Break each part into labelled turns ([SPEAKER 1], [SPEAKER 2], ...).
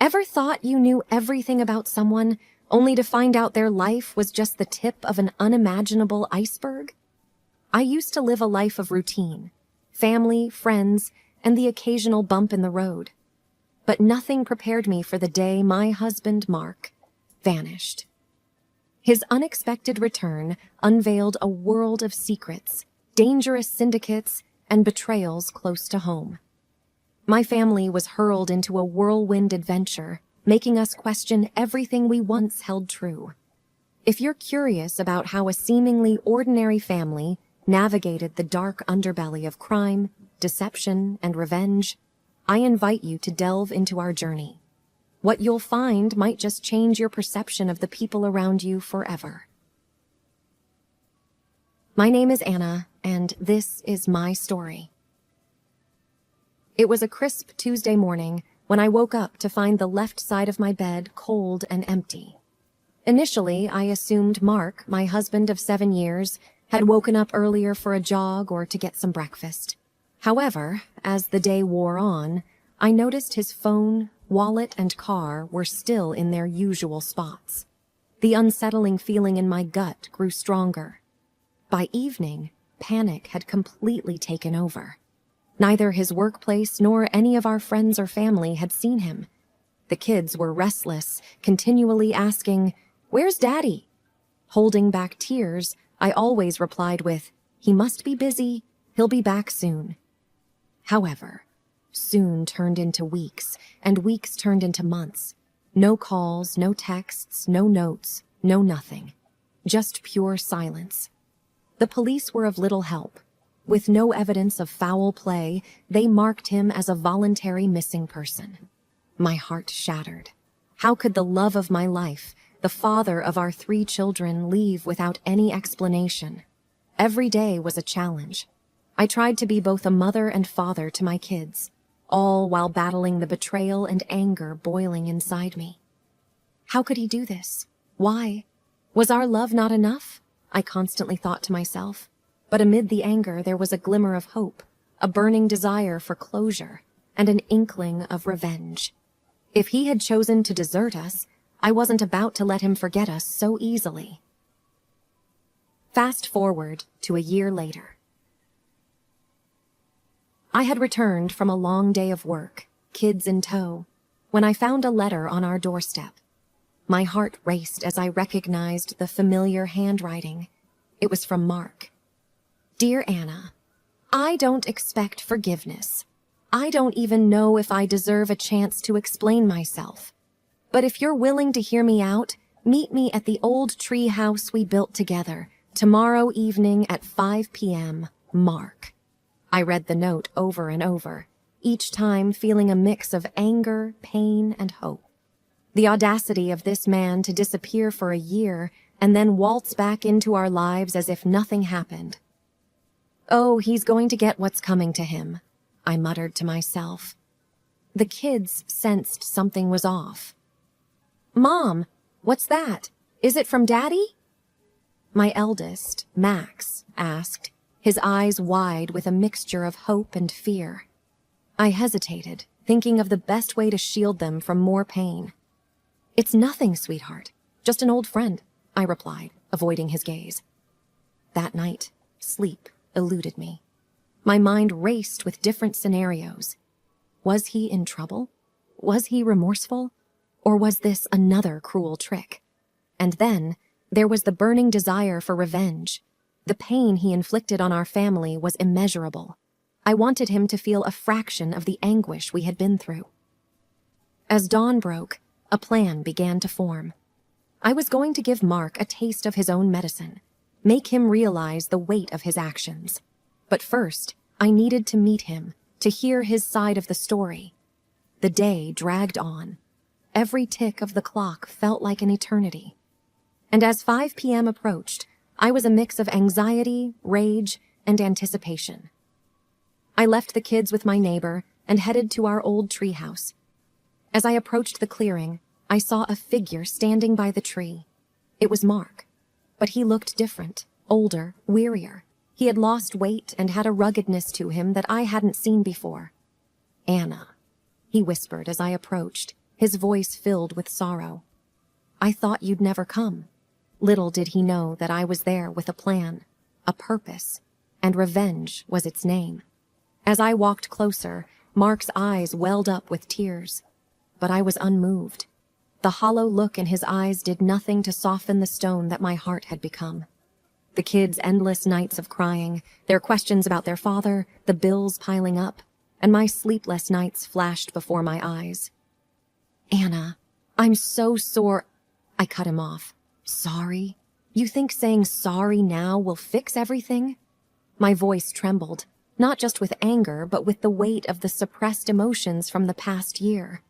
[SPEAKER 1] Ever thought you knew everything about someone, only to find out their life was just the tip of an unimaginable iceberg? I used to live a life of routine, family, friends, and the occasional bump in the road. But nothing prepared me for the day my husband, Mark, vanished. His unexpected return unveiled a world of secrets, dangerous syndicates, and betrayals close to home. My family was hurled into a whirlwind adventure, making us question everything we once held true. If you're curious about how a seemingly ordinary family navigated the dark underbelly of crime, deception, and revenge, I invite you to delve into our journey. What you'll find might just change your perception of the people around you forever. My name is Anna, and this is my story. It was a crisp Tuesday morning when I woke up to find the left side of my bed cold and empty. Initially, I assumed Mark, my husband of 7 years, had woken up earlier for a jog or to get some breakfast. However, as the day wore on, I noticed his phone, wallet, and car were still in their usual spots. The unsettling feeling in my gut grew stronger. By evening, panic had completely taken over. Neither his workplace nor any of our friends or family had seen him. The kids were restless, continually asking, "Where's Daddy?" Holding back tears, I always replied with, "He must be busy, he'll be back soon." However, soon turned into weeks, and weeks turned into months. No calls, no texts, no notes, no nothing. Just pure silence. The police were of little help. With no evidence of foul play, they marked him as a voluntary missing person. My heart shattered. How could the love of my life, the father of our 3 children, leave without any explanation? Every day was a challenge. I tried to be both a mother and father to my kids, all while battling the betrayal and anger boiling inside me. How could he do this? Why? Was our love not enough? I constantly thought to myself. But amid the anger, there was a glimmer of hope, a burning desire for closure, and an inkling of revenge. If he had chosen to desert us, I wasn't about to let him forget us so easily. Fast forward to a year later. I had returned from a long day of work, kids in tow, when I found a letter on our doorstep. My heart raced as I recognized the familiar handwriting. It was from Mark. Dear Anna, I don't expect forgiveness. I don't even know if I deserve a chance to explain myself. But if you're willing to hear me out, meet me at the old tree house we built together, tomorrow evening at 5 p.m., Mark. I read the note over and over, each time feeling a mix of anger, pain, and hope. The audacity of this man to disappear for a year and then waltz back into our lives as if nothing happened. Oh, he's going to get what's coming to him, I muttered to myself. The kids sensed something was off. Mom, what's that? Is it from Daddy? My eldest, Max, asked, his eyes wide with a mixture of hope and fear. I hesitated, thinking of the best way to shield them from more pain. It's nothing, sweetheart. Just an old friend, I replied, avoiding his gaze. That night, sleep eluded me. My mind raced with different scenarios. Was he in trouble? Was he remorseful? Or was this another cruel trick? And then, there was the burning desire for revenge. The pain he inflicted on our family was immeasurable. I wanted him to feel a fraction of the anguish we had been through. As dawn broke, a plan began to form. I was going to give Mark a taste of his own medicine, make him realize the weight of his actions. But first, I needed to meet him, to hear his side of the story. The day dragged on. Every tick of the clock felt like an eternity. And as 5 p.m. approached, I was a mix of anxiety, rage, and anticipation. I left the kids with my neighbor and headed to our old treehouse. As I approached the clearing, I saw a figure standing by the tree. It was Mark, but he looked different, older, wearier. He had lost weight and had a ruggedness to him that I hadn't seen before. Anna, he whispered as I approached, his voice filled with sorrow. I thought you'd never come. Little did he know that I was there with a plan, a purpose, and revenge was its name. As I walked closer, Mark's eyes welled up with tears, but I was unmoved. The hollow look in his eyes did nothing to soften the stone that my heart had become. The kids' endless nights of crying, their questions about their father, the bills piling up, and my sleepless nights flashed before my eyes. Anna, I'm so sore. I cut him off. Sorry? You think saying sorry now will fix everything? My voice trembled, not just with anger, but with the weight of the suppressed emotions from the past year.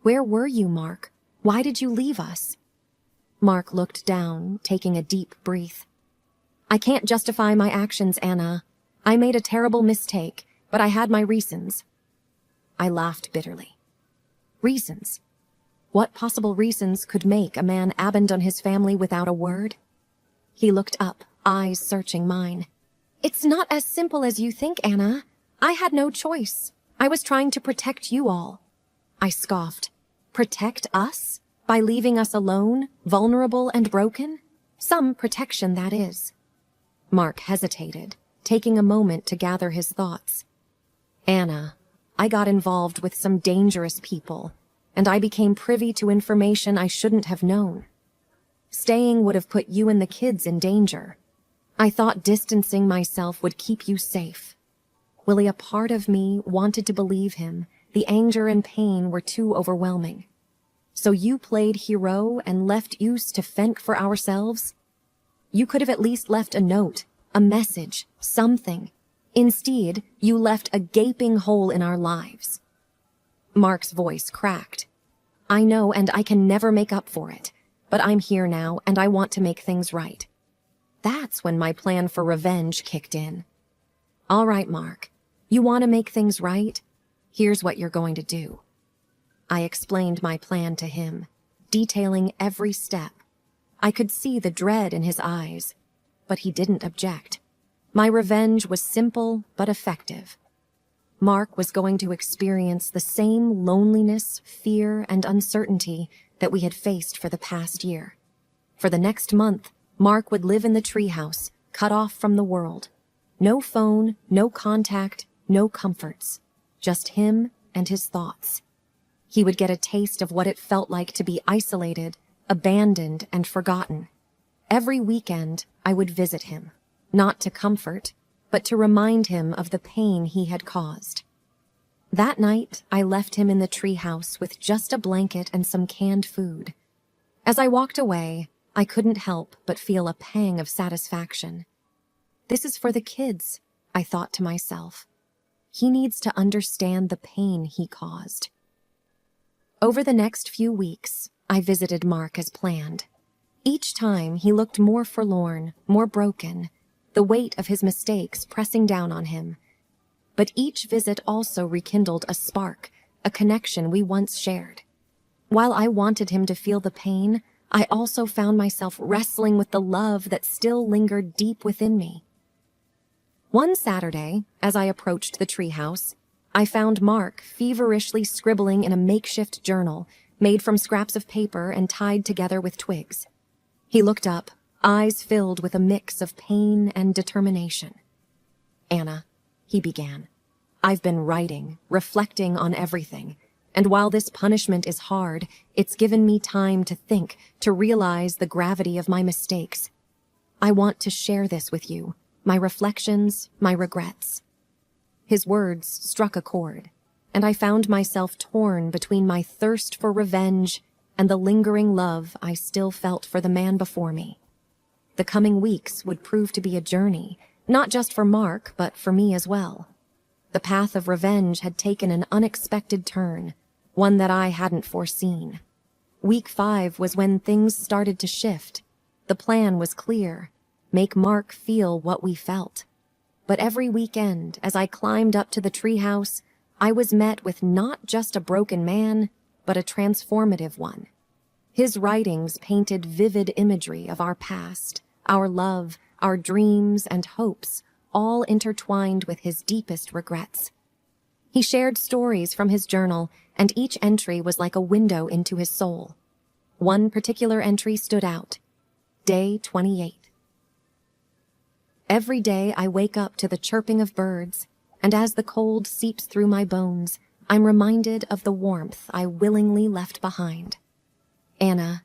[SPEAKER 1] Where were you, Mark? Why did you leave us? Mark looked down, taking a deep breath. I can't justify my actions, Anna. I made a terrible mistake, but I had my reasons. I laughed bitterly. Reasons? What possible reasons could make a man abandon his family without a word? He looked up, eyes searching mine. It's not as simple as you think, Anna. I had no choice. I was trying to protect you all. I scoffed. Protect us? By leaving us alone, vulnerable and broken? Some protection, that is. Mark hesitated, taking a moment to gather his thoughts. Anna, I got involved with some dangerous people, and I became privy to information I shouldn't have known. Staying would have put you and the kids in danger. I thought distancing myself would keep you safe. Willie, a part of me wanted to believe him. The anger and pain were too overwhelming. So you played hero and left us to fend for ourselves? You could have at least left a note, a message, something. Instead, you left a gaping hole in our lives. Mark's voice cracked. I know, and I can never make up for it. But I'm here now, and I want to make things right. That's when my plan for revenge kicked in. All right, Mark. You want to make things right? Here's what you're going to do. I explained my plan to him, detailing every step. I could see the dread in his eyes, but he didn't object. My revenge was simple but effective. Mark was going to experience the same loneliness, fear, and uncertainty that we had faced for the past year. For the next month, Mark would live in the treehouse, cut off from the world. No phone, no contact, no comforts. Just him and his thoughts. He would get a taste of what it felt like to be isolated, abandoned, and forgotten. Every weekend, I would visit him, not to comfort, but to remind him of the pain he had caused. That night, I left him in the treehouse with just a blanket and some canned food. As I walked away, I couldn't help but feel a pang of satisfaction. This is for the kids, I thought to myself. He needs to understand the pain he caused. Over the next few weeks, I visited Mark as planned. Each time, he looked more forlorn, more broken, the weight of his mistakes pressing down on him. But each visit also rekindled a spark, a connection we once shared. While I wanted him to feel the pain, I also found myself wrestling with the love that still lingered deep within me. One Saturday, as I approached the treehouse, I found Mark feverishly scribbling in a makeshift journal made from scraps of paper and tied together with twigs. He looked up, eyes filled with a mix of pain and determination. Anna, he began, I've been writing, reflecting on everything, and while this punishment is hard, it's given me time to think, to realize the gravity of my mistakes. I want to share this with you, my reflections, my regrets. His words struck a chord, and I found myself torn between my thirst for revenge and the lingering love I still felt for the man before me. The coming weeks would prove to be a journey, not just for Mark, but for me as well. The path of revenge had taken an unexpected turn, one that I hadn't foreseen. Week 5 was when things started to shift. The plan was clear, make Mark feel what we felt. But every weekend, as I climbed up to the treehouse, I was met with not just a broken man, but a transformative one. His writings painted vivid imagery of our past, our love, our dreams and hopes, all intertwined with his deepest regrets. He shared stories from his journal, and each entry was like a window into his soul. One particular entry stood out. Day 28. Every day I wake up to the chirping of birds, and as the cold seeps through my bones, I'm reminded of the warmth I willingly left behind. Anna,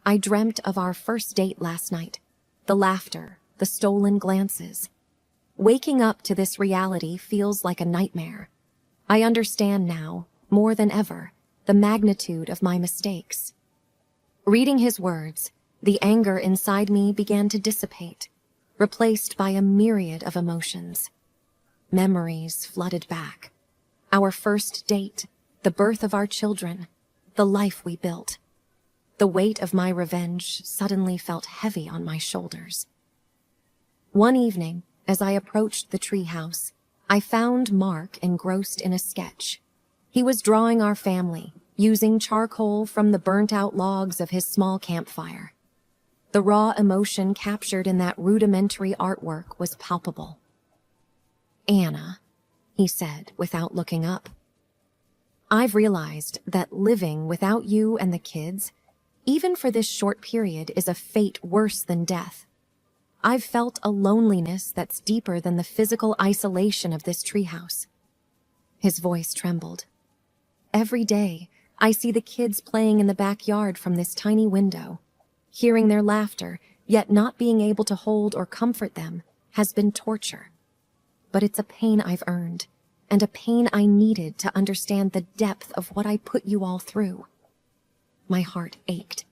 [SPEAKER 1] I dreamt of our first date last night, the laughter, the stolen glances. Waking up to this reality feels like a nightmare. I understand now, more than ever, the magnitude of my mistakes. Reading his words, the anger inside me began to dissipate, replaced by a myriad of emotions. Memories flooded back. Our first date, the birth of our children, the life we built. The weight of my revenge suddenly felt heavy on my shoulders. One evening, as I approached the treehouse, I found Mark engrossed in a sketch. He was drawing our family, using charcoal from the burnt-out logs of his small campfire. The raw emotion captured in that rudimentary artwork was palpable. Anna, he said without looking up. I've realized that living without you and the kids, even for this short period, is a fate worse than death. I've felt a loneliness that's deeper than the physical isolation of this treehouse. His voice trembled. Every day, I see the kids playing in the backyard from this tiny window. Hearing their laughter, yet not being able to hold or comfort them, has been torture. But it's a pain I've earned, and a pain I needed to understand the depth of what I put you all through. My heart ached.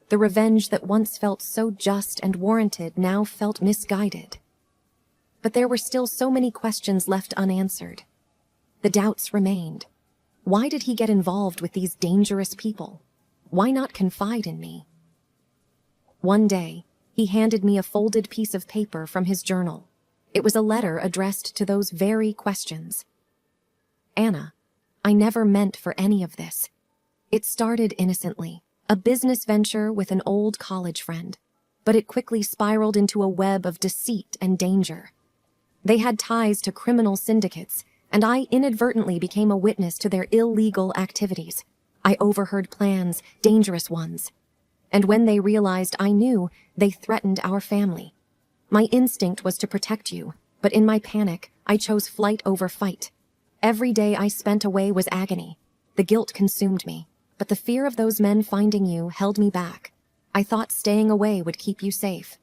[SPEAKER 1] The revenge that once felt so just and warranted now felt misguided. But there were still so many questions left unanswered. The doubts remained. Why did he get involved with these dangerous people? Why not confide in me? One day, he handed me a folded piece of paper from his journal. It was a letter addressed to those very questions. Anna, I never meant for any of this. It started innocently, a business venture with an old college friend, but it quickly spiraled into a web of deceit and danger. They had ties to criminal syndicates, and I inadvertently became a witness to their illegal activities. I overheard plans, dangerous ones. And when they realized I knew, they threatened our family. My instinct was to protect you, but in my panic, I chose flight over fight. Every day I spent away was agony. The guilt consumed me, but the fear of those men finding you held me back. I thought staying away would keep you safe.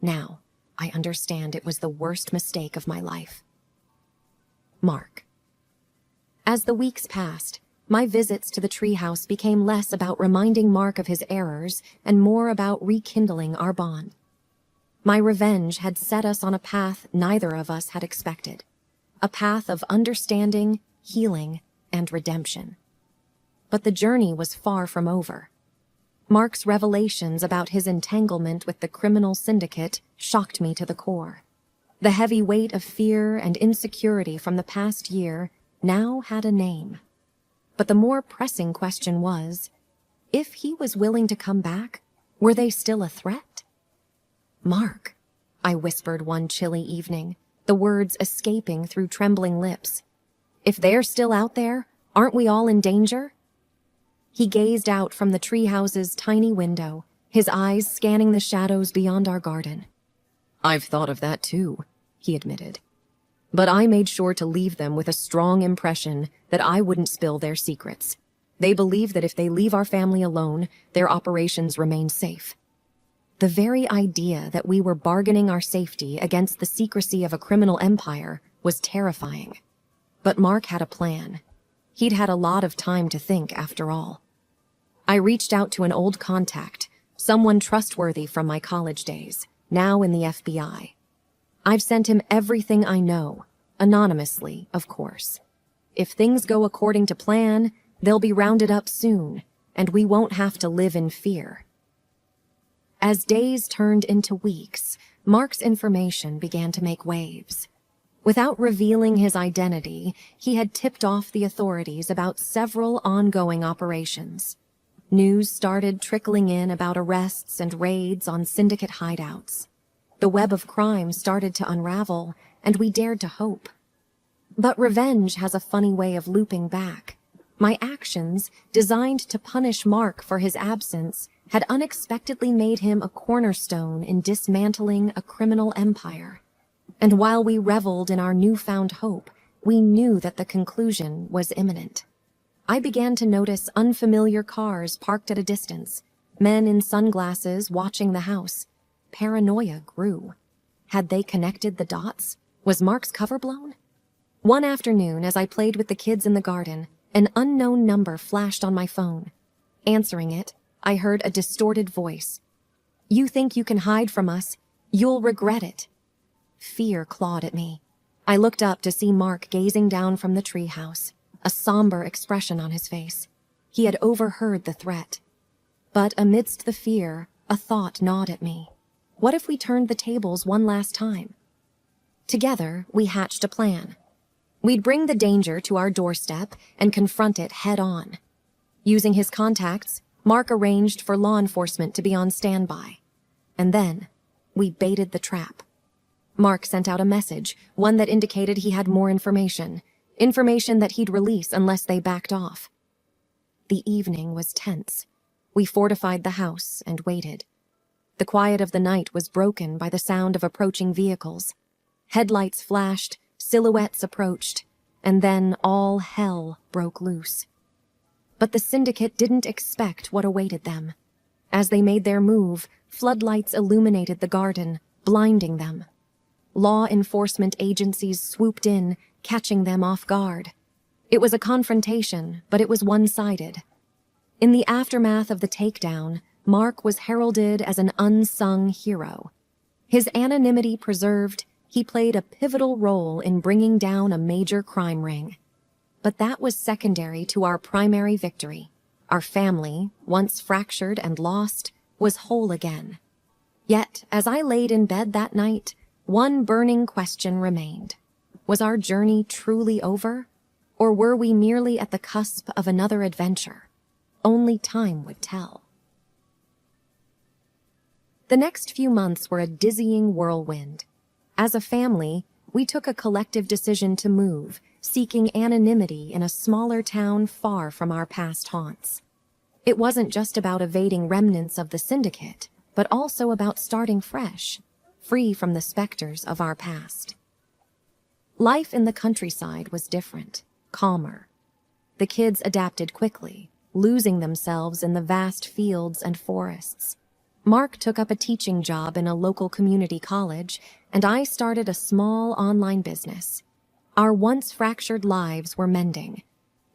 [SPEAKER 1] Now, I understand it was the worst mistake of my life. Mark. As the weeks passed, my visits to the treehouse became less about reminding Mark of his errors and more about rekindling our bond. My revenge had set us on a path neither of us had expected, a path of understanding, healing, and redemption. But the journey was far from over. Mark's revelations about his entanglement with the criminal syndicate shocked me to the core. The heavy weight of fear and insecurity from the past year now had a name. But the more pressing question was, if he was willing to come back, were they still a threat? Mark, I whispered one chilly evening, the words escaping through trembling lips. If they're still out there, aren't we all in danger? He gazed out from the treehouse's tiny window, his eyes scanning the shadows beyond our garden. I've thought of that too, he admitted. But I made sure to leave them with a strong impression that I wouldn't spill their secrets. They believe that if they leave our family alone, their operations remain safe. The very idea that we were bargaining our safety against the secrecy of a criminal empire was terrifying. But Mark had a plan. He'd had a lot of time to think, after all. I reached out to an old contact, someone trustworthy from my college days, now in the FBI. I've sent him everything I know, anonymously, of course. If things go according to plan, they'll be rounded up soon, and we won't have to live in fear. As days turned into weeks, Mark's information began to make waves. Without revealing his identity, he had tipped off the authorities about several ongoing operations. News started trickling in about arrests and raids on syndicate hideouts. The web of crime started to unravel, and we dared to hope. But revenge has a funny way of looping back. My actions, designed to punish Mark for his absence, had unexpectedly made him a cornerstone in dismantling a criminal empire. And while we reveled in our newfound hope, we knew that the conclusion was imminent. I began to notice unfamiliar cars parked at a distance, men in sunglasses watching the house. Paranoia grew. Had they connected the dots? Was Mark's cover blown? One afternoon, as I played with the kids in the garden, an unknown number flashed on my phone. Answering it, I heard a distorted voice. "You think you can hide from us? You'll regret it." Fear clawed at me. I looked up to see Mark gazing down from the treehouse, a somber expression on his face. He had overheard the threat. But amidst the fear, a thought gnawed at me. What if we turned the tables one last time? Together, we hatched a plan. We'd bring the danger to our doorstep and confront it head-on. Using his contacts, Mark arranged for law enforcement to be on standby. And then, we baited the trap. Mark sent out a message, one that indicated he had more information that he'd release unless they backed off. The evening was tense. We fortified the house and waited. The quiet of the night was broken by the sound of approaching vehicles. Headlights flashed, silhouettes approached, and then all hell broke loose. But the syndicate didn't expect what awaited them. As they made their move, floodlights illuminated the garden, blinding them. Law enforcement agencies swooped in, catching them off guard. It was a confrontation, but it was one-sided. In the aftermath of the takedown, Mark was heralded as an unsung hero. His anonymity preserved, he played a pivotal role in bringing down a major crime ring. But that was secondary to our primary victory. Our family, once fractured and lost, was whole again. Yet, as I laid in bed that night, one burning question remained. Was our journey truly over? Or were we merely at the cusp of another adventure? Only time would tell. The next few months were a dizzying whirlwind. As a family, we took a collective decision to move, seeking anonymity in a smaller town far from our past haunts. It wasn't just about evading remnants of the syndicate, but also about starting fresh, free from the specters of our past. Life in the countryside was different, calmer. The kids adapted quickly, losing themselves in the vast fields and forests. Mark took up a teaching job in a local community college, and I started a small online business. Our once fractured lives were mending.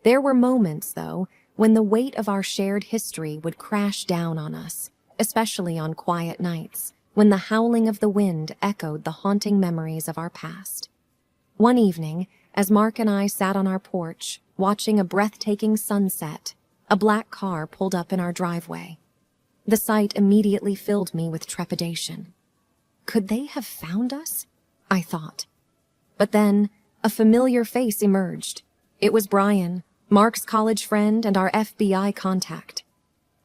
[SPEAKER 1] There were moments, though, when the weight of our shared history would crash down on us, especially on quiet nights, when the howling of the wind echoed the haunting memories of our past. One evening, as Mark and I sat on our porch, watching a breathtaking sunset, a black car pulled up in our driveway. The sight immediately filled me with trepidation. Could they have found us? I thought. But then, a familiar face emerged. It was Brian, Mark's college friend and our FBI contact.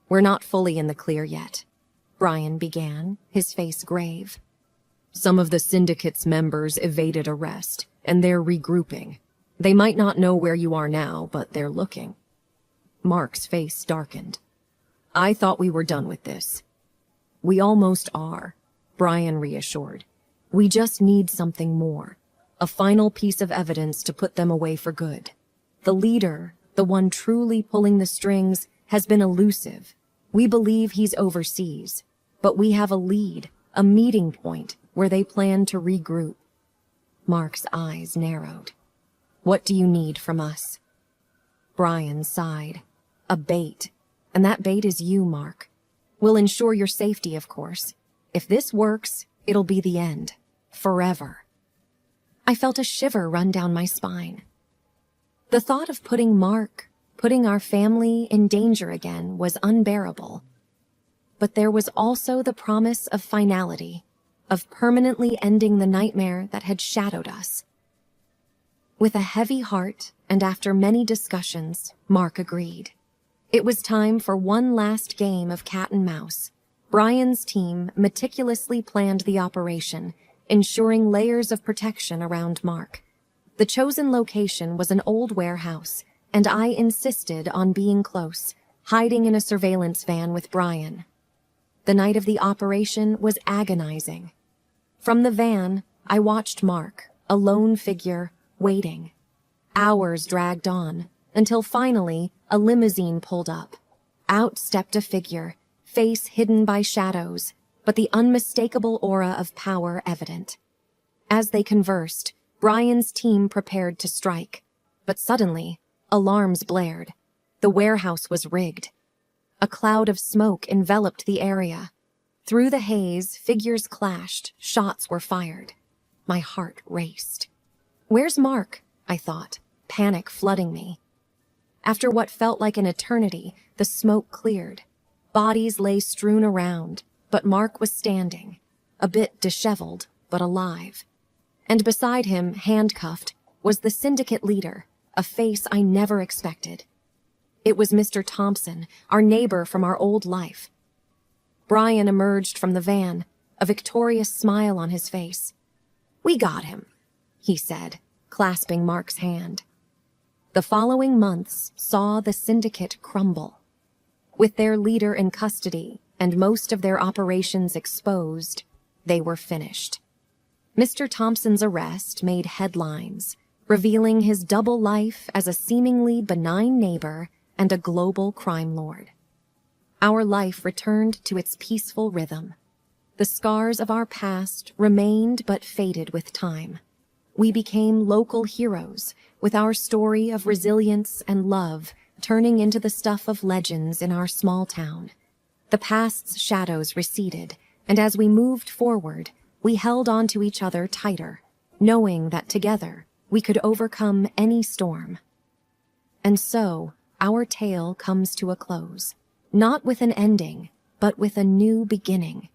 [SPEAKER 1] "We're not fully in the clear yet," Brian began, his face grave. "Some of the syndicate's members evaded arrest, and they're regrouping. They might not know where you are now, but they're looking." Mark's face darkened. "I thought we were done with this." "We almost are," Brian reassured. "We just need something more. A final piece of evidence to put them away for good. The leader, the one truly pulling the strings, has been elusive. We believe he's overseas, but we have a lead, a meeting point where they plan to regroup." Mark's eyes narrowed. "What do you need from us?" Brian sighed. "A bait. And that bait is you, Mark. We'll ensure your safety, of course. If this works, it'll be the end. Forever." I felt a shiver run down my spine. The thought of putting our family in danger again was unbearable. But there was also the promise of finality, of permanently ending the nightmare that had shadowed us. With a heavy heart, and after many discussions, Mark agreed. It was time for one last game of cat and mouse. Brian's team meticulously planned the operation, ensuring layers of protection around Mark. The chosen location was an old warehouse, and I insisted on being close, hiding in a surveillance van with Brian. The night of the operation was agonizing. From the van, I watched Mark, a lone figure, waiting. Hours dragged on, until finally a limousine pulled up. Out stepped a figure, face hidden by shadows, but the unmistakable aura of power evident. As they conversed, Brian's team prepared to strike, but suddenly, alarms blared. The warehouse was rigged. A cloud of smoke enveloped the area. Through the haze, figures clashed, shots were fired. My heart raced. "Where's Mark?" I thought, panic flooding me. After what felt like an eternity, the smoke cleared. Bodies lay strewn around, but Mark was standing, a bit disheveled, but alive. And beside him, handcuffed, was the syndicate leader, a face I never expected. It was Mr. Thompson, our neighbor from our old life. Brian emerged from the van, a victorious smile on his face. "We got him," he said, clasping Mark's hand. The following months saw the syndicate crumble. With their leader in custody and most of their operations exposed, they were finished. Mr. Thompson's arrest made headlines, revealing his double life as a seemingly benign neighbor and a global crime lord. Our life returned to its peaceful rhythm. The scars of our past remained but faded with time. We became local heroes, with our story of resilience and love turning into the stuff of legends in our small town. The past's shadows receded, and as we moved forward, we held on to each other tighter, knowing that together we could overcome any storm. And so, our tale comes to a close, not with an ending, but with a new beginning.